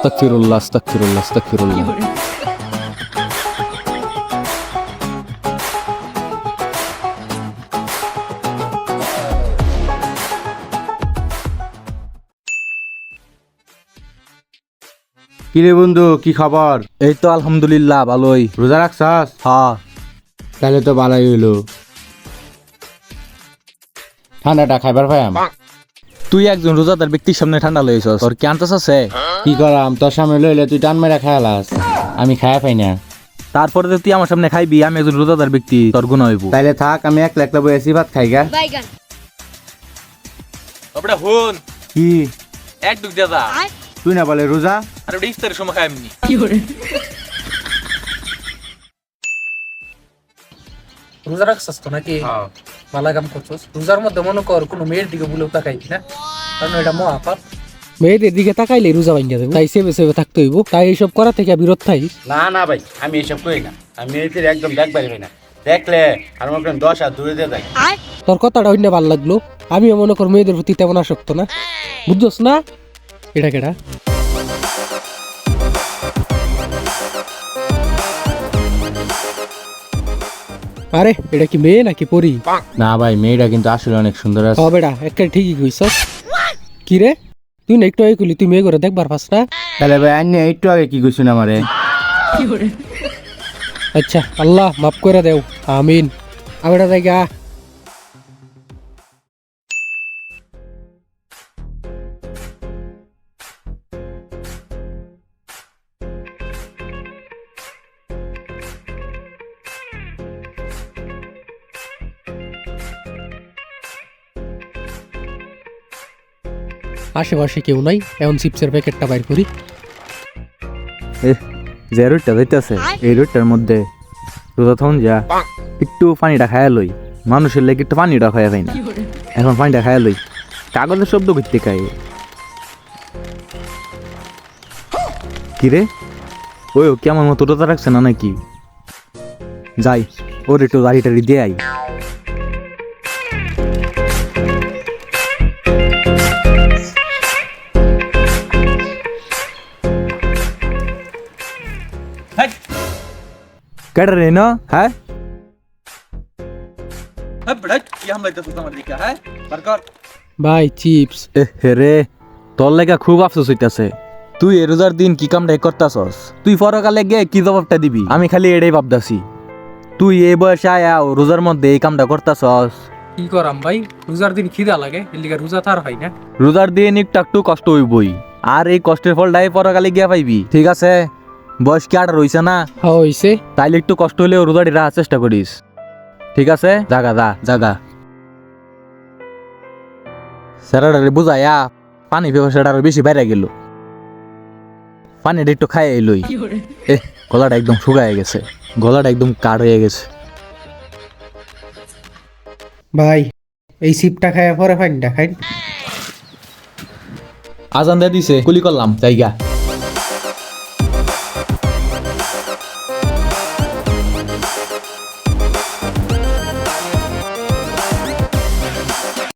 আস্তাগফিরুল্লাহ আস্তাগফিরুল্লাহ আস্তাগফিরুল্লাহ। কিরে বন্ধু, কি খবর? এই তো আলহামদুলিল্লাহ ভালোই। রোজা রাখছাস? হ্যাঁ। তাহলে তো ভালোই হইলো। ঠান্ডাটা খাইবার পাইম। তুই একজন রোজাদার ব্যক্তির সামনে ঠান্ডা লইছস, তোর কি আনতাস আছে? কি করাম, তোর সামনে লইলে তুই টান মেরা খায়ালাস, আমি খায়া পাই না। তারপরে তো তুই আমার সামনে খাইবি, আমি একজন রোজাদার ব্যক্তি, তোর গুণ হইব। তাইলে থাক, আমি একলা একলা বসে ভাত খাইগা। ওটা হুন কি এক ডুক দাদা তুই না বলে রোজা? আর ওটা ইফতারের সময় খাই এমনি। রোজা রাখছস তো নাকি? ভালো কাম করছস। রোজার মধ্যে মনে কর কোনো মেয়ের দিকে বলেও তাকাইবি না, কারণ এটা মহাপাপ। মেয়েদের দিকে তাকাইলে রোজা ভাঙ্গা দেবো, তাই সেবে সেবে থাকতে হইব। তাই এইসব করা থেকে বিরত থাকি। না না ভাই, আমি এসব করি না। আমি এদের একদম দেখবারই হই না। দেখলে আর মনে করেন 10 হাত দূরে দিয়ে যাই। তোর কথাটা অন্য ভালো লাগলো। আমিও মনে কর মেয়েদের প্রতি তেমন আসক্ত না, বুঝছস না? এটা কেটা আরে এটা কি মেয়ে নাকি পরি? না ভাই, মেয়েটা কিন্তু আসলে অনেক সুন্দর আছে। হবে না, একটা ঠিকই কইছস। কি রে, তুই না একটু আগে কইলি তুই মেয়ে করে দেখবার পাস না? তাহলে ভাই আইনে একটু আগে কি কইছুন আমারে? আচ্ছা, আল্লাহ মাফ করে দেও, আমিন। আমরা জায়গা আশেপাশে কেউ নাই, এখন চিপসের প্যাকেটটা বাইর করি। যে রোডটা যাইতেছে, এই রোডটার মধ্যে রোজা থাকুন যা, একটু পানিটা খায়া লই। মানুষের লেগে একটু পানিটা খায়া পাই না, এখন পানিটা খায়া লই। কাগজের শব্দ করতে খাই। কিরে, ওই কি আমার মতো রোজা রাখছে না নাকি? যাই, ওর একটু দাড়ি টাড়ি দিয়ে আই। কেটে রে না, হ্যাঁ কি হামলা দিতেছিস আমার দিকে? হ্যাঁ বারকর ভাই চিপস। রে, তোর লেগা খুব আফসোস হইতাছে। তুই এ রোজার দিন কি কামটা করতাছস? তুই পরকালে গিয়ে কি জবাবটা দিবি? আমি খালি এটাই ভাবতাছি, তুই এই বয়সে আয়া রোজার মধ্যে এই কামটা করতাছস। কি করাম ভাই, রোজার দিন খিদা লাগে, এর লিগে রোজা তার হয় না। রোজার দিন একটু কষ্ট হইবই, আর এই কষ্টের ফলটাই পরকালে গিয়া পাইবি। ঠিক আছে, বয়স কি 18 হইছে না? হ্যাঁ হইছে। তাইলে একটু কষ্ট হলেও রোজাটি রাখার চেষ্টা করিস। ঠিক আছে, জাগা জাগা স্যারাডারে বুঝাইয়া পানি ব্যবসাটা আরো বেশি বাইরে গেল। পানিটা একটু খাই এলোই। গলাটা একদম শুকায় গেছে, গলাটা একদম কাঠ হয়ে গেছে। ভাই এই সিপটা খাইয়া পরে ফাইনটা খাই। আজান দিয়ে দিছে, কুলি করলাম জায়গা।